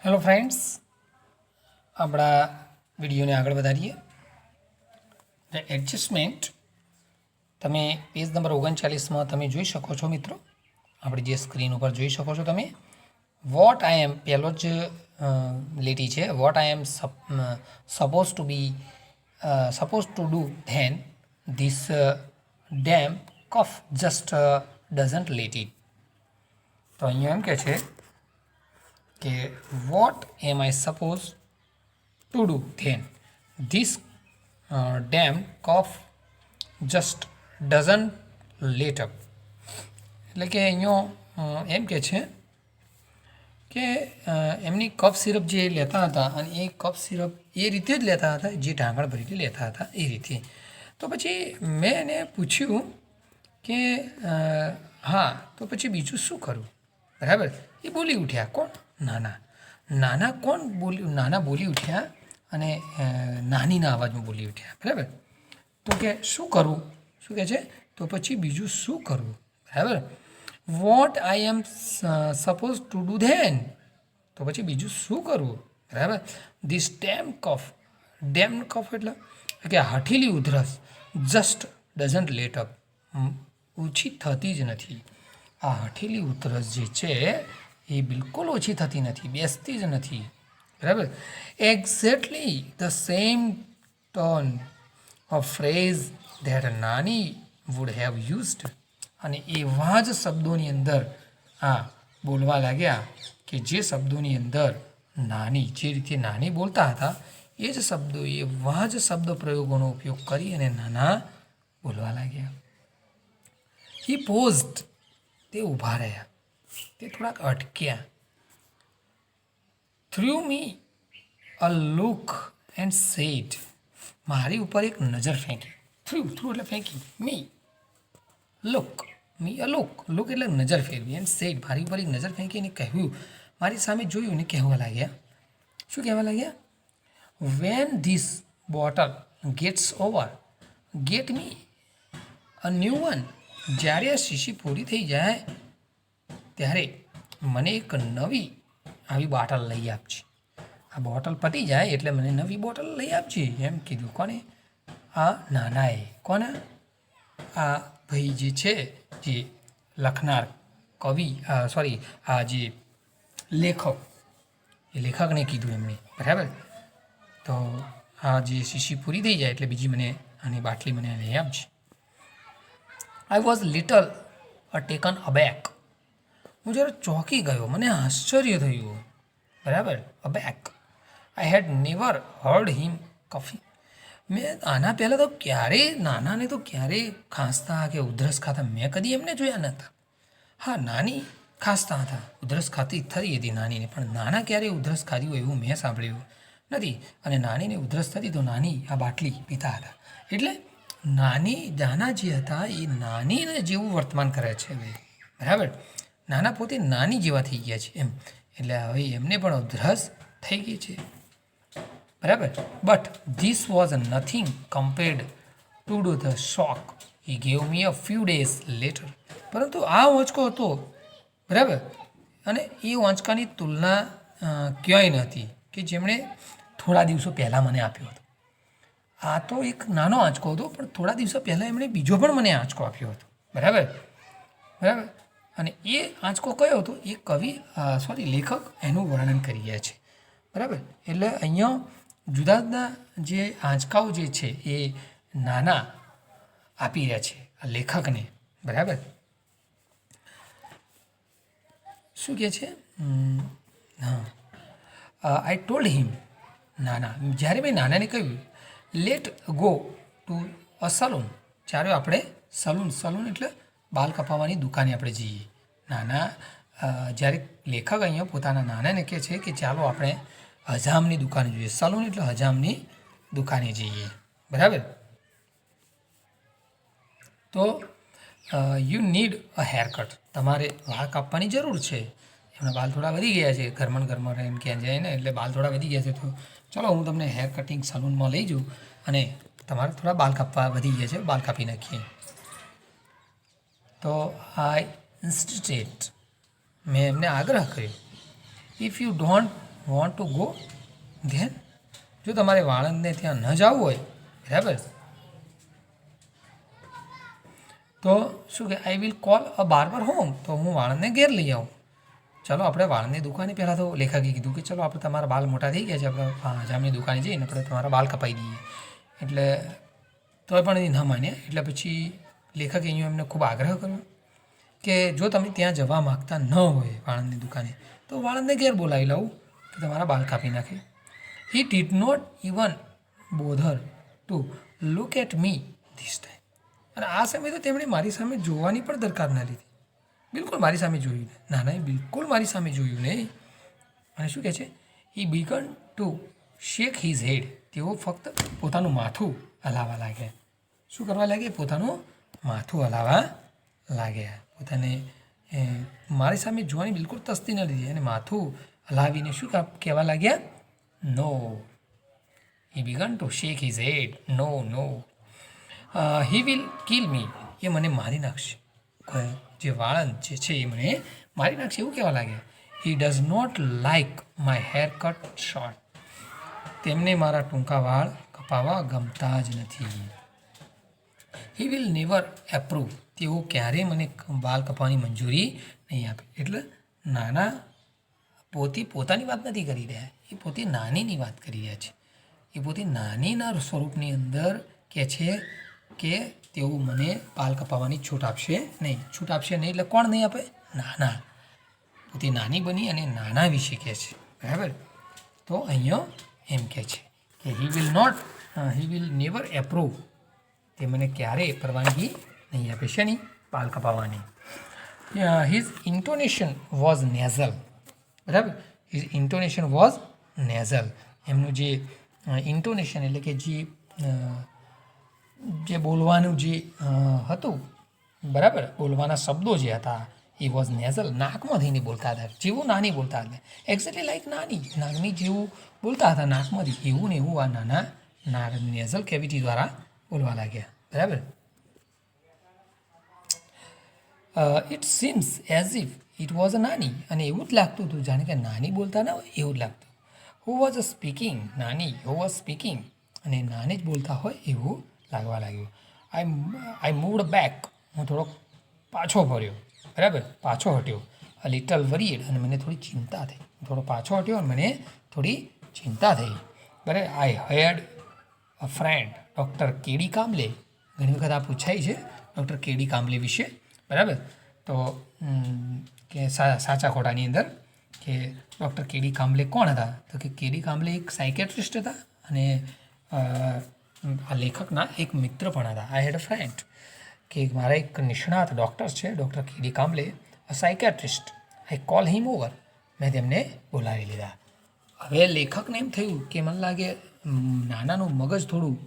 Hello friends, આપણા વિડીયોને આગળ વધારીએ. ધ એડજસ્ટમેન્ટ તમે પેજ નંબર 39માં તમે જોઈ શકો છો મિત્રો. આપણી જે સ્ક્રીન ઉપર જોઈ શકો છો તમે. વોટ આઈ એમ પહેલો જ લીટી છે. What I am suppose to do then this damn cough just doesn't let it. તો અહીંયા એમ કહે છે કે what am I suppose to do then this damn cough just doesn't let up. એટલે કે અહીંયા એમ કે છે કે એમની કફ સિરપ જે લેતા હતા અને એ કફ સિરપ એ રીતે જ લેતા હતા જે ઢાંકણ ભરીને લેતા હતા એ રીતે. તો પછી મેં એને પૂછ્યું કે હા તો પછી બીજું શું કરું, બરાબર. એ બોલી ઉઠ્યા. કોણ? નાના કોણ બોલી? નાના બોલી ઉઠ્યા અને નાનીના અવાજમાં બોલી ઉઠ્યા, બરાબર. તો કે શું કરવું? શું કહે છે? તો પછી બીજું શું કરવું, બરાબર. What I am suppose to do then, તો પછી બીજું શું કરવું, બરાબર. ધીસ ડેમ કફ એટલે કે હઠીલી ઉધરસ જસ્ટ ડઝન્ટ લેટ અપ, ઓછી થતી જ નથી. આ હઠીલી ઉધરસ જે છે એ બિલકુલ ઓછી થતી નથી, બેસતી જ નથી, બરાબર. Exactly the same turn of phrase that nani would have used. અને એવા જ શબ્દોની અંદર આ બોલવા લાગ્યા કે જે શબ્દોની અંદર નાની, જે રીતે નાની બોલતા હતા એ જ શબ્દો, એવા જ શબ્દ પ્રયોગોનો ઉપયોગ કરી અને નાના બોલવા લાગ્યા. હી પોઝડ, તે ઊભા રહ્યા, તે થોડાક અટક્યા. Threw me a look and said, મારી ઉપર એક નજર ફેંકી. થ્રુ એટલે ફેંકી. મી અ લુક એટલે નજર ફેરવી. એન્ડ સેડ, મારી ઉપર એક નજર ફેંકીને કહ્યું, મારી સામે જોયું ને કહેવા લાગ્યા. શું કહેવા લાગ્યા? When this bottle gets over get me a new one. જ્યારે આ શીશી પૂરી થઈ જાય ત્યારે મને એક નવી આવી બોટલ લઈ આપજે. આ બોટલ પતી જાય એટલે મને નવી બોટલ લઈ આપજે, એમ કીધું. કોને? આ નાનાએ. કોને? આ ભાઈ જે છે, જે લખનાર કવિ, આ જે લેખક, એ લેખકને કીધું એમણે, બરાબર. તો આ જે શીશી પૂરી થઈ જાય એટલે બીજી મને આની બાટલી મને લઈ આપજે. I was little taken aback. હું જરા ચોંકી ગયો, મને આશ્ચર્ય થયું, બરાબર. Aback. I had never heard him coughing. મેં આના પહેલાં તો ક્યારેય નાનાને તો ક્યારેય ખાંસતા કે ઉધરસ ખાતા મેં કદી એમને જોયા નહોતા. હા, નાની ખાંસતા હતા, ઉધરસ થતી હતી નાનીને, પણ નાના ક્યારેય ઉધરસ ખાધી હોય એવું મેં સાંભળ્યું નથી. અને નાનીને ઉધરસ થતી તો નાની આ બાટલી પીતા હતા. એટલે નાના જે હતા એ નાનીને જેવું વર્તમાન કરે છે હવે, બરાબર. નાના પોતે નાની જેવા થઈ ગયા છે એમ. એટલે હવે એમને પણ ઉધરસ થઈ ગઈ છે, બરાબર. But this was nothing compared to do the shock he gave me a few days letter. પરંતુ આ ઓંચકો હતો, બરાબર, અને એ ઓંચકાની તુલના ક્યાંય નહોતી કે જેમણે થોડા દિવસો પહેલાં મને આપ્યો હતો. આ તો એક નાનો આંચકો હતો, પણ થોડા દિવસો પહેલાં એમણે બીજો પણ મને આંચકો આપ્યો હતો, બરાબર. અને એ આંચકો કયો હતો એ લેખક એનું વર્ણન કરી રહ્યા છે, બરાબર. એટલે અહીંયા જુદા જુદા જે આંચકાઓ જે છે એ નાના આપી રહ્યા છે આ લેખકને, બરાબર. શું કહે છે? આઈ ટોલ્ડ હિમ, જ્યારે મેં નાનાને કહ્યું let go to a salon, ચાલો આપણે સલૂન એટલે બાલ કપાવવાની દુકાને આપણે જઈએ. જ્યારે લેખક અહીંયા પોતાના નાનાને કહે છે કે ચાલો આપણે હજામની દુકાને જોઈએ. સલૂન એટલે હજામની દુકાને જઈએ, બરાબર. તો you need a hair cut, તમારે વાળ કાપવાની જરૂર છે. એમના બાલ થોડા વધી ગયા છે, ઘરમાં એમ ક્યાં જાય ને, એટલે બાલ થોડા વધી ગયા છે. તો ચલો હું તમને હેર કટિંગ સલૂનમાં લઈ જાઉં અને તમારે થોડા બાલ કાપવા વધી ગયા છે, બાલ કાપી નાખીએ. તો આઈ ઇન્સ્ટિટેટ, મેં એમને આગ્રહ કર્યો, if you don't want to go then, જો તમારે વાળંદને ત્યાં ન જવું હોય, બરાબર, તો શું કે I will call a barber home, તો હું વાળંદને ઘેર લઈ આવું. ચલો આપણે વાળની દુકાને પહેલાં તો લેખકે કીધું કે ચલો આપણે તમારા બાલ મોટા થઈ ગયા છે, આપણે જામની દુકાને જઈને આપણે તમારા બાલ કપાઈ દઈએ. એટલે તોય પણ એ ન માન્યા. એટલે પછી લેખકે અહીંયા એમને ખૂબ આગ્રહ કર્યો કે જો તમે ત્યાં જવા માગતા ન હોય વાળંદની દુકાને, તો વાળંદને ઘેર બોલાવી લાવું કે તમારા બાલ કાપી નાખે. He did not even bother to look at me this time. અને આ સમયે તો તેમણે મારી સામે જોવાની પણ દરકાર ન લીધી. બિલકુલ મારી સામે જોયું નહીં. નાનાએ બિલકુલ મારી સામે જોયું નહીં. અને શું કહે છે, હી બિગન ટુ શેક હિઝ હેડ. તેઓ ફક્ત પોતાનું માથું હલાવવા લાગ્યા. શું કરવા લાગ્યા? પોતાનું માથું હલાવવા લાગ્યા. પોતાને મારી સામે જોવાની બિલકુલ તસ્તી ન લીધી અને માથું હલાવીને શું કહેવા લાગ્યા? No. He began to shake his head. No no. He will kill me. એ મને મારી નાખશે. જે વાળંદ જે છે એ મને મારી નાખશે એવું કહેવા લાગે. He does not like my hair cut short. તેમને મારા ટૂંકા વાળ કપાવવા ગમતા જ નથી. He will never approve. તેઓ ક્યારેય મને વાળ કપાવવાની મંજૂરી નહીં આપે. એટલે નાના પોતાની વાત નથી કરી રહ્યા, એ પોતે નાનીની વાત કરી રહ્યા છે. એ પોતે નાનીના સ્વરૂપની અંદર કહે છે કે તેઓ મને બાલ કપાવવાની છૂટ આપશે નહીં. છૂટ આપશે નહીં એટલે કોણ નહીં આપે? નાના. પોતે નાની બની અને નાના વિશે કહે છે, બરાબર. તો અહીંયા એમ કહે છે કે હી વિલ નેવર એપ્રૂવ. તે મને ક્યારેય પરવાનગી નહીં આપે છે નહીં બાલ કપાવવાની. His intonation was nasal. બરાબર. His intonation was nasal. એમનું જે ઇન્ટોનેશન એટલે કે જે બોલવાનું જે હતું, બરાબર, બોલવાના શબ્દો જે હતા એ વોઝ નેઝલ. નાકમાં થઈને બોલતા હતા, જેવું નાની બોલતા હતા. એક્ઝેક્ટલી લાઈક નાની જેવું બોલતા હતા નાકમાંથી, એવું ને એવું આ નાના નેઝલ કેવિટી દ્વારા બોલવા લાગ્યા, બરાબર. It seems as if it was a નાની. અને એવું જ લાગતું હતું જાણે કે નાની બોલતા ના હોય એવું જ લાગતું. Who was a speaking. નાની હુ વોઝ સ્પીકિંગ. અને નાની જ બોલતા હોય એવું લાગવા લાગ્યું. આઈ મૂવડ બેક. હું થોડોક પાછો ફર્યો, બરાબર, પાછો હટ્યો. A little worried. અને મને થોડી ચિંતા થઈ. થોડો પાછો હટ્યો અને મને થોડી ચિંતા થઈ, બરાબર. આઈ હેડ અ ફ્રેન્ડ ડૉક્ટર કેડી કામલે. ઘણી વખત આ પૂછાય છે ડૉક્ટર કેડી કામલે વિશે, બરાબર. તો કે સાચા ખોટાની અંદર કે ડૉક્ટર કેડી કામલે કોણ હતા? તો કે કેડી કામલે એક સાયકેટ્રિસ્ટ હતા અને આ લેખકના એક મિત્ર પણ હતા. આઈ હેડ અ ફ્રેન્ડ, કે મારા એક નિષ્ણાત ડૉક્ટર છે doctor K D Kamble, a psychiatrist. I call him over. મેં તેમને બોલાવી લીધા. હવે લેખકને એમ થયું કે મને લાગે નાનાનું મગજ થોડું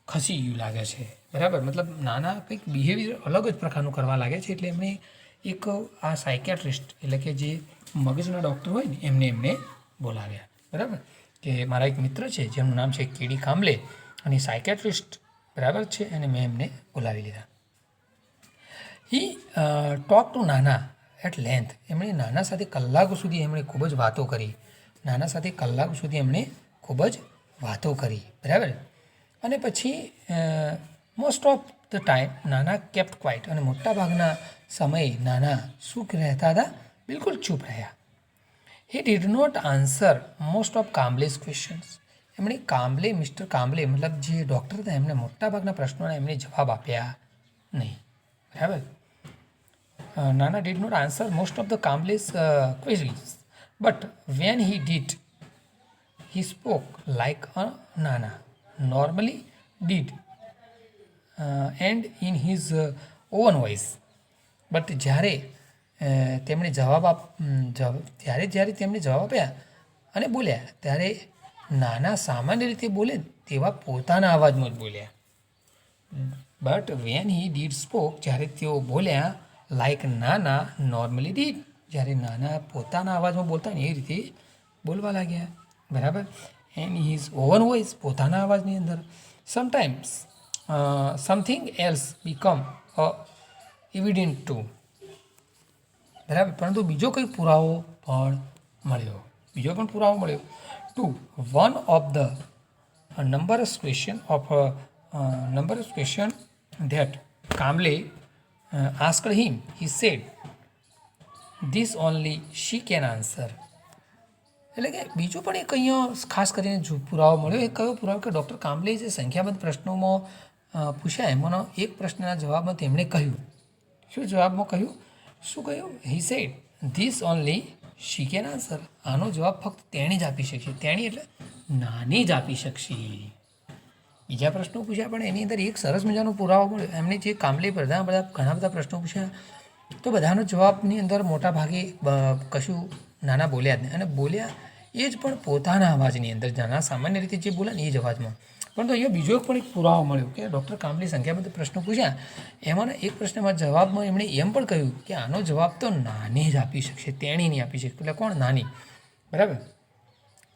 ખસી ગયું લાગે છે, બરાબર. મતલબ નાના કંઈક બિહેવિયર અલગ જ પ્રકારનું કરવા લાગે છે. એટલે એમણે એક આ સાયકેટ્રિસ્ટ એટલે કે જે મગજના ડૉક્ટર હોય ને એમને બોલાવ્યા, બરાબર. કે મારા એક મિત્ર છે જેમનું નામ છે કેડી કામલે અને સાયકેટ્રિસ્ટ, બરાબર છે, અને મેં એમને બોલાવી લીધા. હી ટોક ટુ નાના એટ લેન્થ. એમણે નાના સાથે કલાકો સુધી એમણે ખૂબ જ વાતો કરી. નાના સાથે કલાકો સુધી એમણે ખૂબ જ વાતો કરી, બરાબર. અને પછી મોસ્ટ ઓફ ધ ટાઈમ નાના કેપ્ટ ક્વાઇટ. અને મોટાભાગના સમયે નાના શું રહેતા હતા? બિલકુલ ચૂપ રહ્યા. He did not answer most of Kamble's questions. એમણે મિસ્ટર કામ્બલે મતલબ જે ડૉક્ટર હતા એમને મોટાભાગના પ્રશ્નોના એમણે જવાબ આપ્યા નહીં, બરાબર. Nana did not answer most of the Kamble's questions but when he did he spoke like a Nana normally did and in his own voice. But જ્યારે તેમણે જ્યારે તેમણે જવાબ આપ્યા અને બોલ્યા ત્યારે નાના સામાન્ય રીતે બોલે તેવા પોતાના અવાજમાં જ બોલ્યા. But when he did spoke. જ્યારે તેઓ બોલ્યા લાઈક નાના નોર્મલી ડીડ. જ્યારે નાના પોતાના અવાજમાં બોલતા ને એ રીતે બોલવા લાગ્યા, બરાબર. And his own voice. પોતાના અવાજની અંદર. Sometimes something else become a evident too. બરાબર. પરંતુ બીજો કંઈ પુરાવો પણ મળ્યો. બીજો પણ પુરાવો મળ્યો. 2. One of the numberless question that Kamble asked him, he said, this only she can answer. એટલે કે બીજો પણ એક અહીંયા ખાસ કરીને જો પુરાવો મળ્યો. એ કયો પુરાવો કે ડૉક્ટર કામ્બલે જે સંખ્યાબંધ પ્રશ્નોમાં પૂછ્યા એમાંનો એક પ્રશ્નના જવાબમાં તેમણે કહ્યું. શું જવાબમાં કહ્યું? શું કહ્યું? He said this only she can answer. આનો જવાબ ફક્ત તેણી જ આપી શકશે. તેણી એટલે નાની જ આપી શકશે. બીજા પ્રશ્નો પૂછ્યા પણ એની અંદર એક સરસ મજાનો પુરાવો મળ્યો. એમને જે કામ્બલે ઘણા બધા પ્રશ્નો પૂછ્યા તો બધાનો જવાબની અંદર મોટા ભાગે કશું નાના બોલ્યા જ નહીં. અને બોલ્યા એ જ પણ પોતાના અવાજની અંદર. નાના સામાન્ય રીતે જે બોલ્યા ને એ જ અવાજમાં. પરંતુ અહીંયા બીજો પણ એક પુરાવો મળ્યો કે ડૉક્ટર કામ્બલે સંખ્યાબંધ પ્રશ્નો પૂછ્યા એમાંના એક પ્રશ્નમાં જવાબમાં એમણે એમ પણ કહ્યું કે આનો જવાબ તો નાની જ આપી શકશે, તેણી નહીં આપી શકશે. એટલે કોણ? નાની. બરાબર.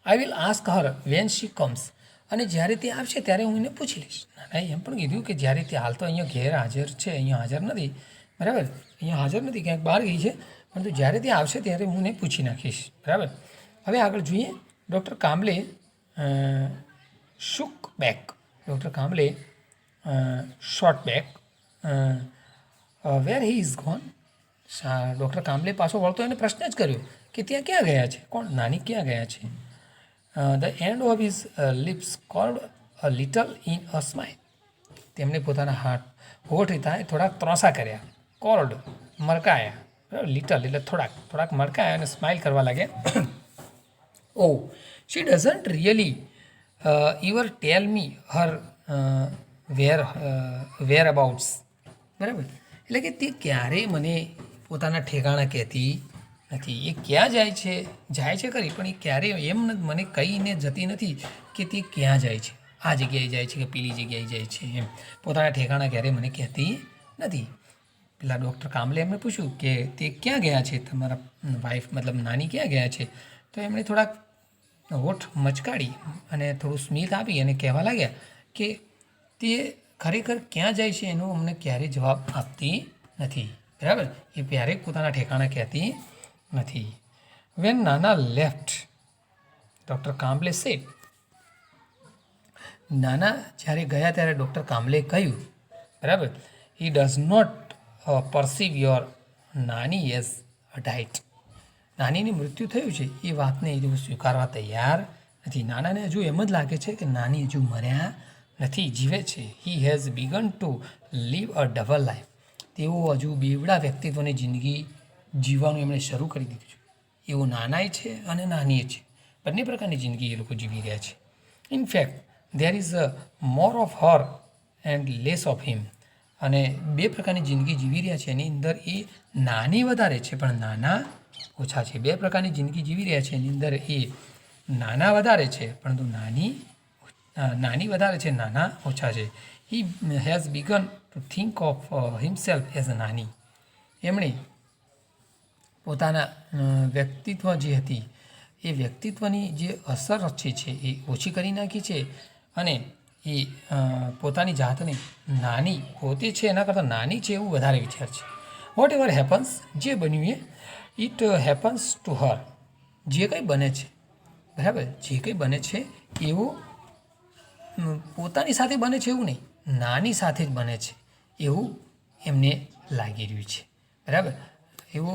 I will ask her when she comes. અને જ્યારે તે આવશે ત્યારે હું એને પૂછી લઈશ. નાનાએ એમ પણ કીધું કે જ્યારે તે હાલ તો અહીંયા ઘેર હાજર છે, અહીંયા હાજર નથી. બરાબર. અહીંયા હાજર નથી, ક્યાંક બહાર ગઈ છે. પરંતુ જ્યારે તે આવશે ત્યારે હું એને પૂછી નાખીશ. બરાબર. હવે આગળ જોઈએ. Doctor Kamble shook back. Dr. Kamble shot back. Where he is gone? Doctor Kamble પાછો વળતો એને પ્રશ્ન જ કર્યો કે ત્યાં ક્યાં ગયા છે? કોણ? નાની ક્યાં ગયા છે? The end of his lips curled a little in a smile. તેમણે પોતાના હોઠ હતા થોડાક ત્રોસા કર્યા. કોલ્ડ મરકાયા. બરાબર. લિટલ એટલે થોડાક મરકાયા અને સ્માઇલ કરવા લાગ્યા. Oh she doesn't really ever tell me her whereabouts. બરાબર. એટલે કે તે ક્યારેય મને પોતાના ઠેકાણા કહેતી નથી. એ ક્યાં જાય છે ખરી, પણ એ ક્યારેય એમ મને કહીને જતી નથી કે તે ક્યાં જાય છે, આ જગ્યાએ જાય છે કે પેલી જગ્યાએ જાય છે. એમ પોતાના ઠેકાણા ક્યારેય મને કહેતી નથી. પેલા ડૉક્ટર કામ્બલે એમને પૂછ્યું કે તે ક્યાં ગયા છે, તમારા વાઈફ મતલબ નાની ક્યાં ગયા છે? તો એમણે થોડાક હોઠ મચકાડી અને થોડું સ્મિત આપી અને કહેવા લાગ્યા કે તે ખરેખર ક્યાં જાય છે એનો અમને ક્યારેય જવાબ આપતી નથી. બરાબર. એ ક્યારેય પોતાના ઠેકાણા કહેતી નથી. વેન નાના લેફ્ટ, ડૉક્ટર કામ્બલે સેડ. નાના જ્યારે ગયા ત્યારે ડૉક્ટર કામ્બલે કહ્યું. બરાબર. હી ડઝ નોટ પરસીવ યોર નાની એઝ અ ડાઇટ. નાનીની મૃત્યુ થયું છે એ વાતને એ સ્વીકારવા તૈયાર નથી. નાનાને હજુ એમ જ લાગે છે કે નાની હજુ મર્યા નથી, જીવે છે. He has begun to live a double life. તેઓ હજુ બેવડા વ્યક્તિત્વની જિંદગી જીવવાનું એમણે શરૂ કરી દીધું છે. એવો નાનાય છે અને નાનીએ છે. બંને પ્રકારની જિંદગી એ લોકો જીવી રહ્યા છે. In fact there is more of her and less of him. અને બે પ્રકારની જિંદગી જીવી રહ્યા છે. એની અંદર એ નાની વધારે છે પણ નાના ઓછા છે. બે પ્રકારની જિંદગી જીવી રહ્યા છે. એની અંદર એ નાના વધારે છે પરંતુ નાની વધારે છે, નાના ઓછા છે. He has begun two think of himself as a નાની. એમણે પોતાના વ્યક્તિત્વ જે હતી એ વ્યક્તિત્વની જે અસર છે એ ઓછી કરી નાખી છે અને એ પોતાની જાતને નાની પોતે છે એના કરતાં નાની છે એવું વધારે વિચાર છે. વોટ એવર હેપન્સ, જે બન્યું એ ઇટ હેપન્સ ટુ હર. જે કંઈ બને છે, બરાબર, જે કંઈ બને છે એવું પોતાની સાથે બને છે એવું નહીં, નાની સાથે જ બને છે એવું એમને લાગી રહ્યું છે. બરાબર. એવો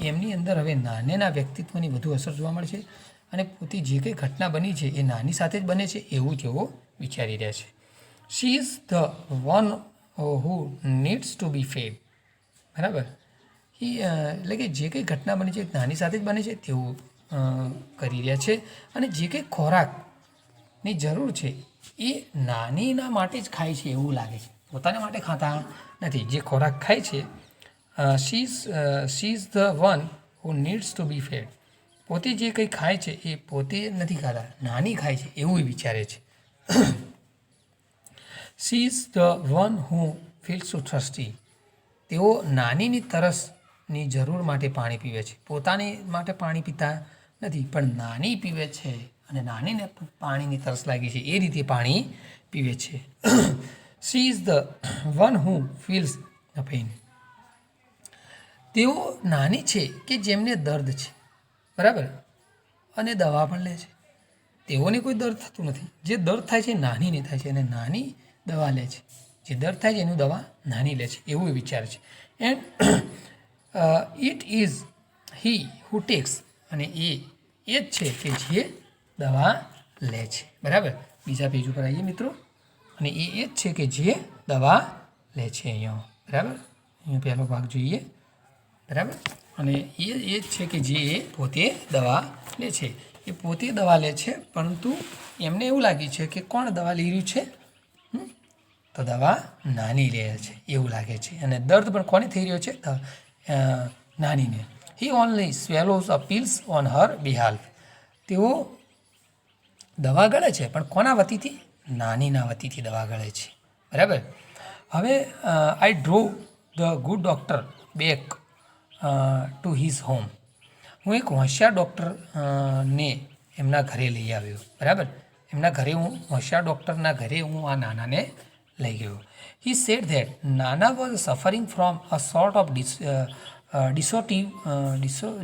એમની અંદર હવે નાનેના વ્યક્તિત્વની વધુ અસર જોવા મળે છે અને પોતે જે કંઈ ઘટના બની છે એ નાની સાથે જ બને છે એવું તેઓ વિચારી રહ્યા છે. She is the one who needs to be fed. બરાબર. એટલે કે જે કંઈ ઘટના બની છે નાની સાથે જ બને છે તેવું કરી રહ્યા છે અને જે કંઈ ખોરાકની જરૂર છે એ નાનીના માટે જ ખાય છે એવું લાગે છે, પોતાના માટે ખાતા નથી. જે ખોરાક ખાય છે she is the one who needs to be fed. પોતે જે કંઈ ખાય છે એ પોતે નથી ખાતા, નાની ખાય છે એવું વિચારે છે. She is the one who feels too thirsty. તેઓ નાનીની તરસની જરૂર માટે પાણી પીવે છે, પોતાની માટે પાણી પીતા નથી પણ નાની પીવે છે અને નાનીને પાણીની તરસ લાગી છે એ રીતે પાણી પીવે છે. She is the one who feels the pain. તેઓ નાની છે કે જેમને દર્દ છે. બરાબર. અને દવા પણ લે છે. તેઓને કોઈ દર્દ થતું નથી. જે દર્દ થાય છે નાનીને થાય છે અને નાની દવા લે છે. જે દર્દ થાય છે એનું દવા નાની લે છે એવું એ વિચારે છે. And it is he who tax, અને એ જ છે કે જે દવા લે છે. બરાબર. બીજા પેજ ઉપર આવીએ મિત્રો, અને એ જ છે કે જે દવા લે છે અહીંયા. બરાબર. અહીંયા પહેલો ભાગ જોઈએ. બરાબર. અને એ જ છે કે જે એ પોતે દવા લે છે. એ પોતે દવા લે છે, પરંતુ એમને એવું લાગે છે કે કોણ દવા લઈ રહ્યું છે, તો દવા નાની લે છે એવું લાગે છે. અને દર્દ પણ કોને થઈ રહ્યો છે, નાનીને. He only swallows a pills on her બિહાલ્ફ. તેઓ દવા ગળે છે પણ કોના વતીથી, નાનીના વતીથી દવા ગળે છે. બરાબર. હવે I drove the good doctor back to his home. હું એક હોશિયાર ડૉક્ટર ને એમના ઘરે લઈ આવ્યો. બરાબર. એમના ઘરે હું હોશિયાર ડૉક્ટરના ઘરે હું આ નાનાને લઈ ગયો. હી સેડ ધેટ નાના was suffering from a sort of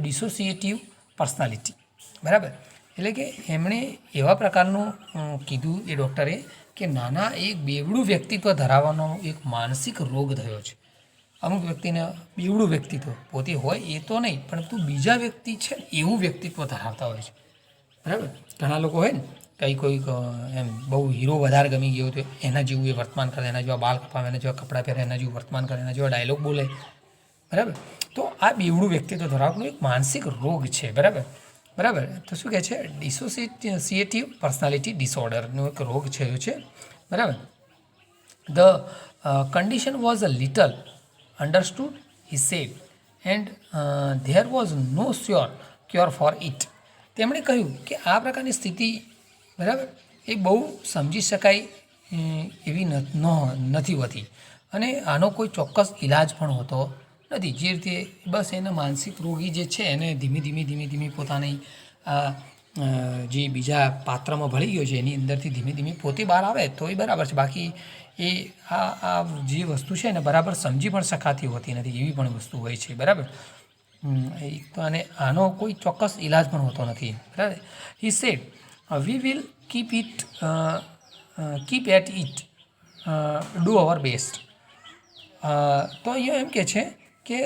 dissociative personality. બરાબર. એટલે કે એમણે એવા પ્રકારનું કીધું એ ડૉક્ટરે કે નાના એક બેવડું વ્યક્તિત્વ ધરાવવાનો એક માનસિક રોગ થયો છે. અમુક વ્યક્તિને બેવડું વ્યક્તિત્વ પોતે હોય એ તો નહીં, પરંતુ બીજા વ્યક્તિ છે એવું વ્યક્તિત્વ ધરાવતા હોય છે. બરાબર. ઘણા લોકો હોય ને કોઈક એમ બહુ હીરો વધારે ગમી ગયો તો એના જેવું એ વર્તમાન કરે, એના જેવા બાલ કપાવે, એના જેવા કપડાં પહેરે, એના જેવું વર્તમાન કરે, એના જેવા ડાયલોગ બોલે. બરાબર. તો આ બેવડું વ્યક્તિત્વ ધરાવવાનું એક માનસિક રોગ છે. બરાબર. બરાબર. તો શું કહે છે, ડિસોસિએટિવ પર્સનાલિટી ડિસઓર્ડરનો એક રોગ છે. બરાબર. The condition was a little understood, he said, and there was no sure cure for it. તેમણે કહ્યું કે આ પ્રકારની સ્થિતિ, બરાબર, એ બહુ સમજી શકાય એવી નથી હોતી, અને આનો કોઈ ચોક્કસ ઈલાજ પણ હોતો નથી. જે રીતે બસ એના માનસિક રોગી જે છે એને ધીમે ધીમે પોતાની જે બીજા પાત્રમાં ભળી ગયો છે એની અંદરથી ધીમે ધીમે પોતે બહાર આવે તો એ બરાબર છે. બાકી એ આ જે વસ્તુ છે ને બરાબર સમજી પણ શકાતી હોતી નથી, એવી પણ વસ્તુ હોય છે. બરાબર. અને આનો કોઈ ચોક્કસ ઈલાજ પણ હોતો નથી. બરાબર. He said we will keep at it, do our best. તો અહીંયા એમ કહે છે કે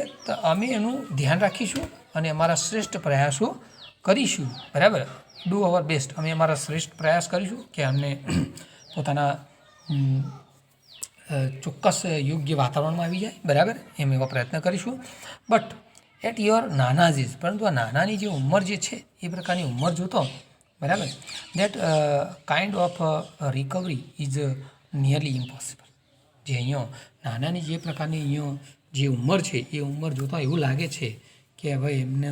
અમે એનું ધ્યાન રાખીશું અને અમારા શ્રેષ્ઠ પ્રયાસો કરીશું. બરાબર. ડુ અવર બેસ્ટ, અમે અમારા શ્રેષ્ઠ પ્રયાસ કરીશું કે અમને પોતાના ચોક્કસ યોગ્ય વાતાવરણમાં આવી જાય. બરાબર. એમ એવા પ્રયત્ન કરીશું. બટ એટ યોર નાનાઝ ઇઝ, પરંતુ આ નાનાની જે ઉંમર જે છે એ પ્રકારની ઉંમર જોતો, બરાબર, that kind of recovery is nearly impossible. જે અહીંયા નાનાની જે પ્રકારની અહીંયા જે ઉંમર છે એ ઉંમર જોતાં એવું લાગે છે કે ભાઈ એમને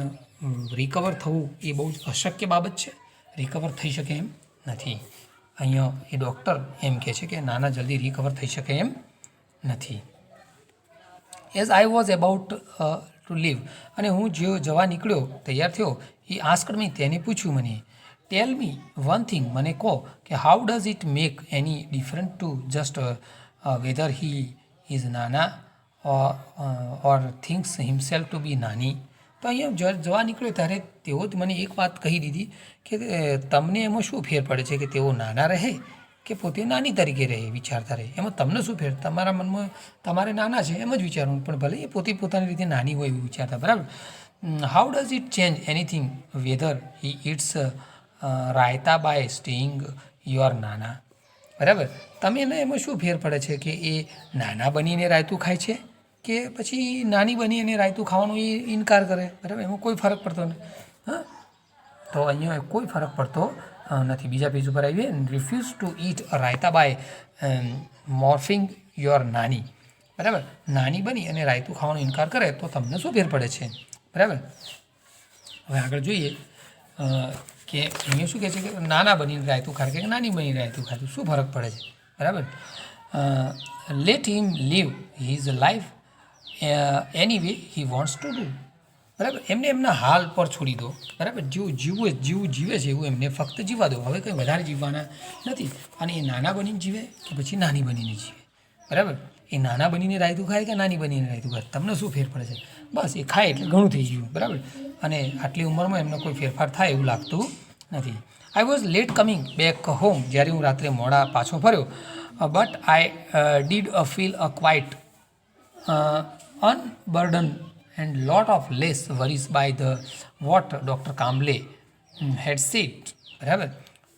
રિકવર થવું એ બહુ જ અશક્ય બાબત છે, રિકવર થઈ શકે એમ નથી. અહીંયા એ ડૉક્ટર એમ કહે છે કે નાના જલ્દી રિકવર થઈ શકે એમ નથી. As I was about to leave, અને હું જે જવા નીકળ્યો, તૈયાર થયો, એ આસ્કડ મી, તેને પૂછ્યું મને, ટેલ મી વન થિંગ, મને કહો કે how does it make any different to just whether he is nana or thinks himself to be nani. તો અહીંયા જવા નીકળ્યો ત્યારે તેઓ જ મને એક વાત કહી દીધી કે તમને એમાં શું ફેર પડે છે કે તેઓ નાના રહે કે પોતે નાની તરીકે રહે, વિચારતા રહે, એમાં તમને શું ફેર? તમારા મનમાં તમારે નાના છે એમ જ વિચારવાનું, પણ ભલે એ પોતે પોતાની રીતે નાની હોય એવું વિચારતા. બરાબર. How does it change anything whether he eats raita by staying your nana. બરાબર. તમે એને એમાં શું ફેર પડે છે કે એ નાના બનીને રાયતું ખાય છે કે પછી નાની બની અને રાયતું ખાવાનું એ ઇનકાર કરે? બરાબર. એમાં કોઈ ફરક પડતો નથી. હા, તો અહીંયા કોઈ ફરક પડતો નથી. બીજા પેજ ઉપર આવીએ. Refuse to eat raita by morphing your nani. બરાબર. નાની બની અને રાયતું ખાવાનો ઇનકાર કરે તો તમને શું ફેર પડે છે? બરાબર. હવે આગળ જોઈએ કે અહીંયા શું કહે છે કે નાના બનીને રાયતું ખાય કે નાની બનીને રાયતું ખાય, શું ફરક પડે છે? બરાબર. Let him live his life any way he wants to do. બરાબર. એમને એમના હાલ પર છોડી દો. બરાબર. જેવું જીવે છે એવું એમને ફક્ત જીવવા દો. હવે કંઈ વધારે જીવવાના નથી. અને એ નાના બનીને જીવે કે પછી નાની બનીને જીવે. બરાબર. એ નાના બનીને રાયતું ખાય કે નાની બનીને રાયતું ખાય, તમને શું ફેર પડે છે? બસ એ ખાય એટલે ઘણું થઈ ગયું. બરાબર. અને આટલી ઉંમરમાં એમને કોઈ ફેરફાર થાય એવું લાગતું નથી. I was late coming back home, જ્યારે હું રાત્રે મોડા પાછો ફર્યો. But I did feel quite unburdened and lot of less worries by the what doctor Kamble had said. બરાબર.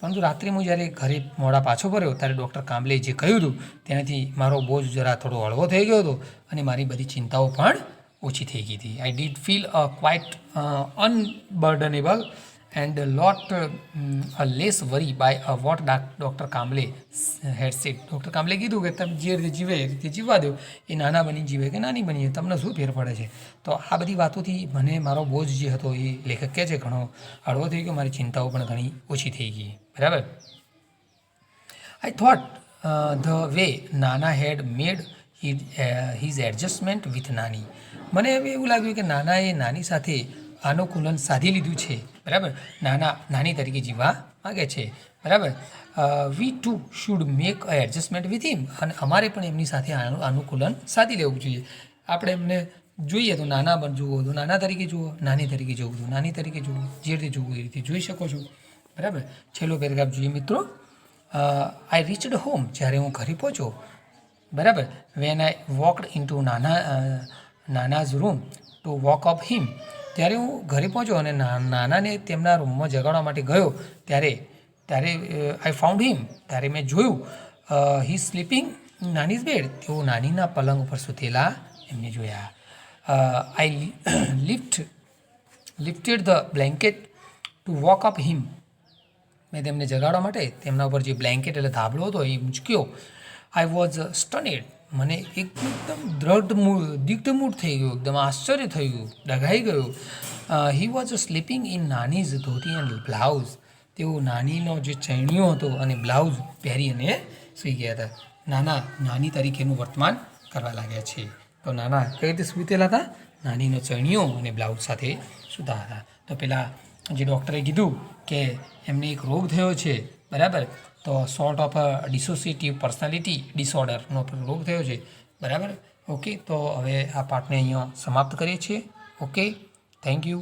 પરંતુ રાત્રે હું જ્યારે ઘરે મોડા પાછો ફર્યો ત્યારે ડૉક્ટર કામ્બલે જે કહ્યું હતું તેનાથી મારો બોજ જરા થોડો હળવો થઈ ગયો હતો અને મારી બધી ચિંતાઓ પણ ઓછી થઈ ગઈ હતી. I did feel quite unburdenable and lot less worry by what doctor Kamble had said. Doctor Kamble કીધું કે તમે જે રીતે જીવે એ રીતે જીવવા દો, એ નાના બની જીવે કે નાની બની તમને શું ફેર પડે છે. તો આ બધી વાતોથી મને મારો બોજ જે હતો એ લેખક કહે છે ઘણો હળવો થઈ ગયો, મારી ચિંતાઓ પણ ઘણી ઓછી થઈ ગઈ. બરાબર. આઈ થોટ ધ વે નાના હેડ મેડ હિઝ એડજસ્ટમેન્ટ વિથ નાની. મને હવે એવું લાગ્યું કે નાનાએ નાની સાથે અનુકૂલન સાધી લીધું છે. બરાબર. નાની તરીકે જીવવા માગે છે. બરાબર. We too should make a adjustment with him, અને અમારે પણ એમની સાથે અનુકૂલન સાધી લેવું જોઈએ. આપણે એમને જોઈએ તો નાના પણ જુઓ તો નાના તરીકે જુઓ, નાની તરીકે જોવું તો નાની તરીકે જુઓ, જે રીતે જોવું એ રીતે જોઈ શકો છો. બરાબર. છેલ્લો પેરેગ્રાફ જોઈએ મિત્રો. આઈ રીચડ હોમ, જ્યારે હું ઘરે પહોંચ્યો. બરાબર. When I walked into Nana's room to wake up him, ત્યારે હું ઘરે પહોંચ્યો અને નાનાને તેમના રૂમમાં જગાડવા માટે ગયો ત્યારે આઈ ફાઉન્ડ હિમ, ત્યારે મેં જોયું હી સ્લીપિંગ નાનીઝ બેડ, તેઓ નાનીના પલંગ ઉપર સૂતેલા એમને જોયા. I lifted the blanket to wake up him, મેં તેમને જગાડવા માટે તેમના ઉપર જે બ્લેન્કેટ એટલે ધાબળો હતો એ મૂક્યો. આઈ વોઝ સ્ટનેડ, મને એકદમ દિગ્ધમૂઢ થઈ ગયું, એકદમ આશ્ચર્ય થયું, ડઘાઈ ગયું. He was sleeping in Nani's dhoti and blouse, તેઓ નાનીનો જે ચૈણીઓ હતો અને બ્લાઉઝ પહેરી અને સૂઈ ગયા હતા. નાની તરીકેનું વર્તમાન કરવા લાગ્યા છે. તો નાના કઈ રીતે સૂતેલા હતા? નાનીનો ચૈણીઓ અને બ્લાઉઝ સાથે સૂતા હતા. તો પેલા જે ડૉક્ટરે કીધું કે એમને એક રોગ થયો છે. બરાબર. તો સોર્ટ ઓફ ડિસોસિએટિવ પર્સનાલિટી ડિસઓર્ડરનો રોગ થયો છે. બરાબર. ઓકે. તો હવે આ પાઠને અહીંયા સમાપ્ત કરીએ છીએ. ઓકે. Thank you.